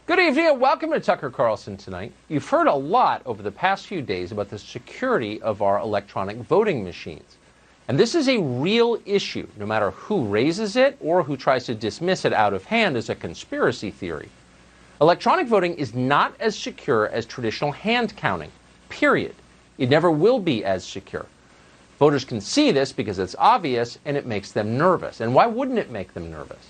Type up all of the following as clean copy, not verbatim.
Good evening and welcome to Tucker Carlson Tonight. You've heard a lot over the past few days about the security of our electronic voting machines. And this is a real issue, no matter who raises it or who tries to dismiss it out of hand as a conspiracy theory. Electronic voting is not as secure as traditional hand counting, period. It never will be as secure. Voters can see this because it's obvious and it makes them nervous. And why wouldn't it make them nervous?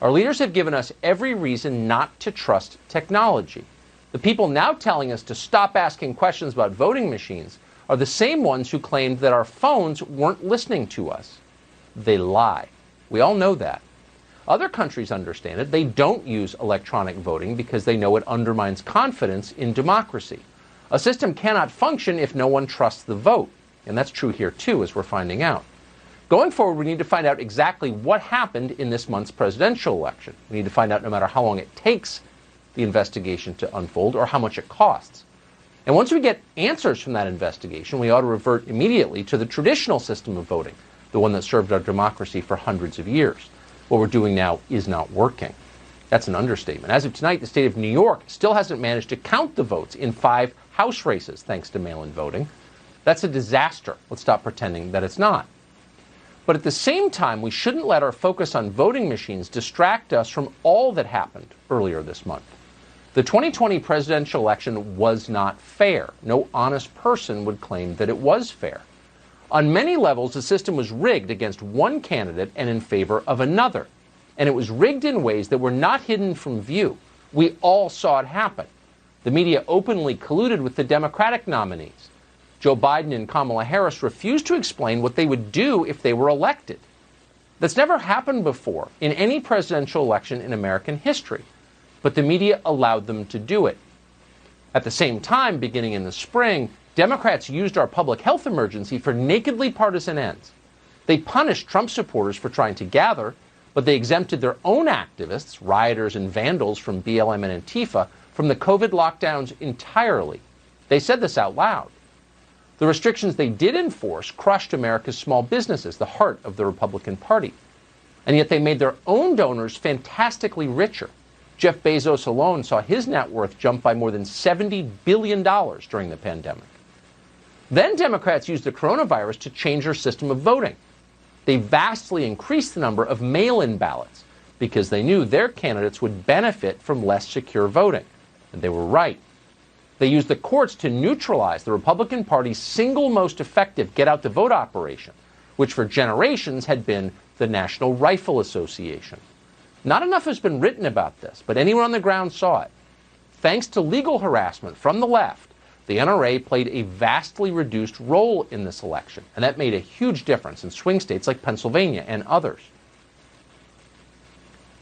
Our leaders have given us every reason not to trust technology. The people now telling us to stop asking questions about voting machines are the same ones who claimed that our phones weren't listening to us. They lie. We all know that. Other countries understand it. They don't use electronic voting because they know it undermines confidence in democracy. A system cannot function if no one trusts the vote. And that's true here too, as we're finding out. Going forward, we need to find out exactly what happened in this month's presidential election. We need to find out no matter how long it takes the investigation to unfold or how much it costs. And once we get answers from that investigation, we ought to revert immediately to the traditional system of voting, the one that served our democracy for hundreds of years. What we're doing now is not working. That's an understatement. As of tonight, the state of New York still hasn't managed to count the votes in 5 House races thanks to mail-in voting. That's a disaster. Let's stop pretending that it's not. But at the same time, we shouldn't let our focus on voting machines distract us from all that happened earlier this month. The 2020 presidential election was not fair. No honest person would claim that it was fair. On many levels, the system was rigged against one candidate and in favor of another. And it was rigged in ways that were not hidden from view. We all saw it happen. The media openly colluded with the Democratic nominees. Joe Biden and Kamala Harris refused to explain what they would do if they were elected. That's never happened before in any presidential election in American history, but the media allowed them to do it. At the same time, beginning in the spring, Democrats used our public health emergency for nakedly partisan ends. They punished Trump supporters for trying to gather, but they exempted their own activists, rioters and vandals from BLM and Antifa, from the COVID lockdowns entirely. They said this out loud. The restrictions they did enforce crushed America's small businesses, the heart of the Republican Party. And yet they made their own donors fantastically richer. Jeff Bezos alone saw his net worth jump by more than $70 billion during the pandemic. Then Democrats used the coronavirus to change their system of voting. They vastly increased the number of mail-in ballots because they knew their candidates would benefit from less secure voting. And they were right. They used the courts to neutralize the Republican Party's single most effective get-out-the-vote operation, which for generations had been the National Rifle Association. Not enough has been written about this, but anyone on the ground saw it. Thanks to legal harassment from the left, the NRA played a vastly reduced role in this election, and that made a huge difference in swing states like Pennsylvania and others.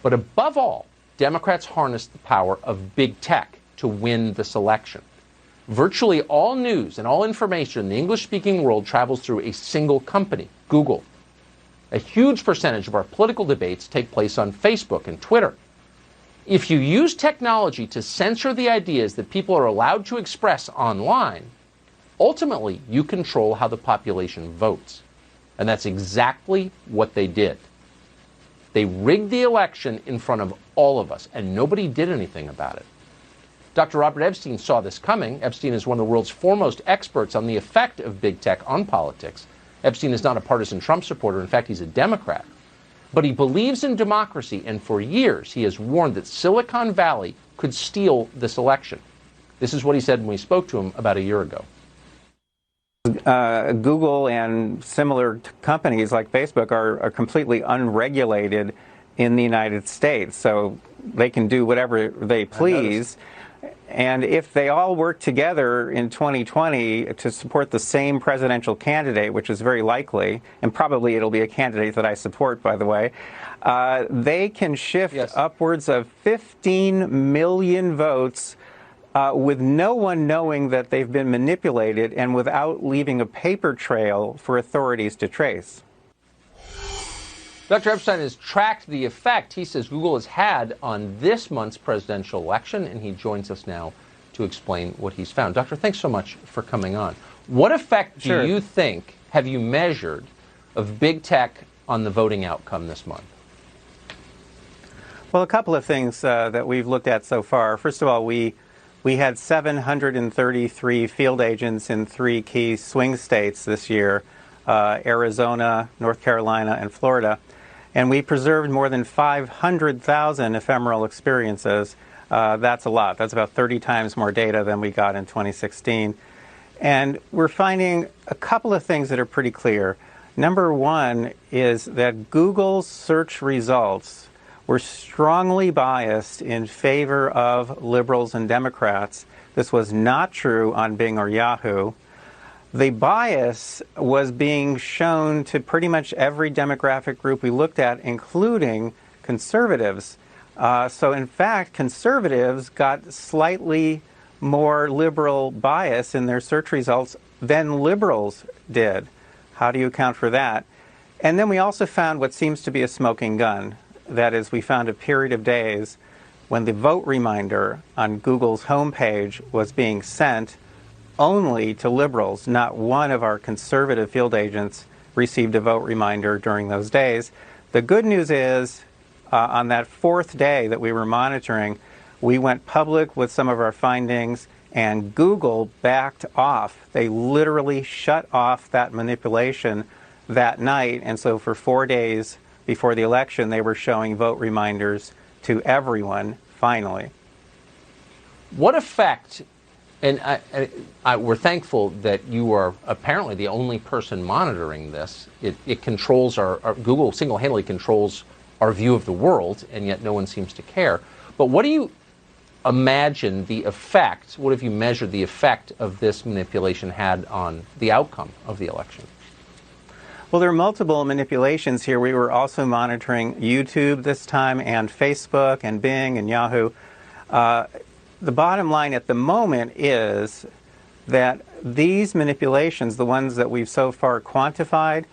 But above all, Democrats harnessed the power of big tech to win this election. Virtually all news and all information in the English-speaking world travels through a single company, Google. A huge percentage of our political debates take place on Facebook and Twitter. If you use technology to censor the ideas that people are allowed to express online, ultimately you control how the population votes. And that's exactly what they did. They rigged the election in front of all of us, and nobody did anything about it. Dr. Robert Epstein saw this coming. Epstein is one of the world's foremost experts on the effect of big tech on politics. Epstein is not a partisan Trump supporter. In fact, he's a Democrat. But he believes in democracy, and for years he has warned that Silicon Valley could steal this election. This is what he said when we spoke to him about a year ago. Google and similar companies like Facebook are completely unregulated in the United States, so they can do whatever they please. And if they all work together in 2020 to support the same presidential candidate, which is very likely, and probably it'll be a candidate that I support, by the way, they can shift upwards of 15 million votes with no one knowing that they've been manipulated and without leaving a paper trail for authorities to trace. Dr. Epstein has tracked the effect he says Google has had on this month's presidential election, and he joins us now to explain what he's found. Doctor, thanks so much for coming on. What effect do you think have you measured of big tech on the voting outcome this month? Well, a couple of things that we've looked at so far. First of all, we had 733 field agents in 3 key swing states this year, Arizona, North Carolina, and Florida. And we preserved more than 500,000 ephemeral experiences. That's a lot. That's about 30 times more data than we got in 2016. And we're finding a couple of things that are pretty clear. Number one is that Google's search results were strongly biased in favor of liberals and Democrats. This was not true on Bing or Yahoo. The bias was being shown to pretty much every demographic group we looked at, including conservatives. So in fact, conservatives got slightly more liberal bias in their search results than liberals did. How do you account for that? And then we also found what seems to be a smoking gun. That is, we found a period of days when the vote reminder on Google's homepage was being sent only to liberals. Not one of our conservative field agents received a vote reminder during those days. The good news is, on that 4th day that we were monitoring, we went public with some of our findings, and Google backed off. They literally shut off that manipulation that night, and so for 4 days before the election, they were showing vote reminders to everyone, finally. What effect, and we're thankful that you are apparently the only person monitoring this. It controls our Google single-handedly controls our view of the world, and yet no one seems to care. But what do you imagine the effect, what have you measured the effect of this manipulation had on the outcome of the election? Well, there are multiple manipulations here. We were also monitoring YouTube this time, and Facebook, and Bing, and Yahoo. The bottom line at the moment is that these manipulations, the ones that we've so far quantified,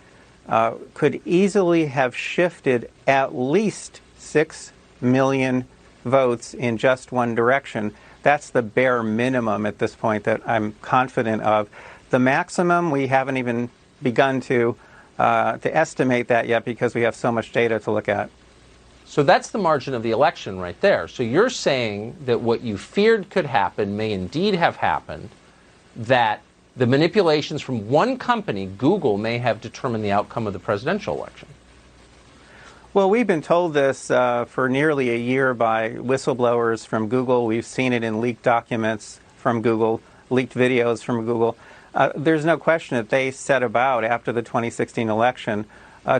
could easily have shifted at least 6 million votes in just one direction. That's the bare minimum at this point that I'm confident of. The maximum, we haven't even begun to estimate that yet because we have so much data to look at. So that's the margin of the election right there. So you're saying that what you feared could happen may indeed have happened, that the manipulations from one company, Google, may have determined the outcome of the presidential election. Well, we've been told this for nearly a year by whistleblowers from Google. We've seen it in leaked documents from Google, leaked videos from Google. There's no question that they set about after the 2016 election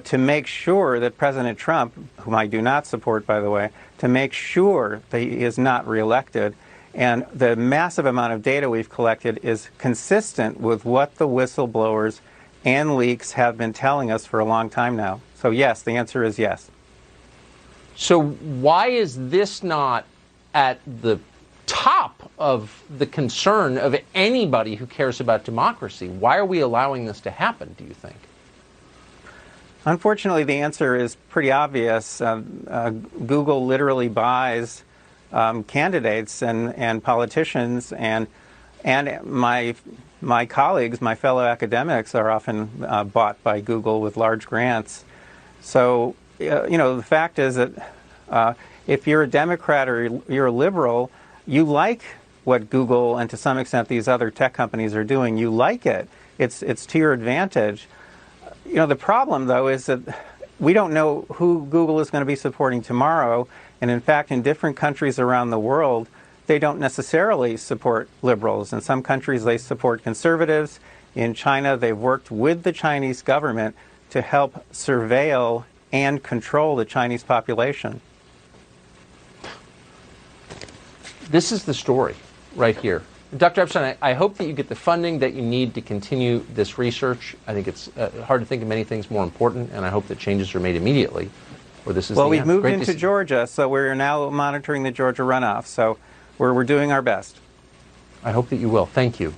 to make sure that President Trump, whom I do not support, by the way, to make sure that he is not reelected. And the massive amount of data we've collected is consistent with what the whistleblowers and leaks have been telling us for a long time now. So yes, the answer is yes. So why is this not at the top of the concern of anybody who cares about democracy? Why are we allowing this to happen, do you think? Unfortunately, the answer is pretty obvious. Google literally buys candidates and politicians, and my colleagues, my fellow academics, are often bought by Google with large grants. So, the fact is that if you're a Democrat or you're a liberal, you like what Google and to some extent these other tech companies are doing. You like it. It's to your advantage. The problem, though, is that we don't know who Google is going to be supporting tomorrow. And in fact, in different countries around the world, they don't necessarily support liberals. In some countries, they support conservatives. In China, they've worked with the Chinese government to help surveil and control the Chinese population. This is the story right here. Dr. Epstein, I hope that you get the funding that you need to continue this research. I think it's hard to think of many things more important, and I hope that changes are made immediately. Or this is well, we've moved into Georgia, so we're now monitoring the Georgia runoff. So we're doing our best. I hope that you will. Thank you.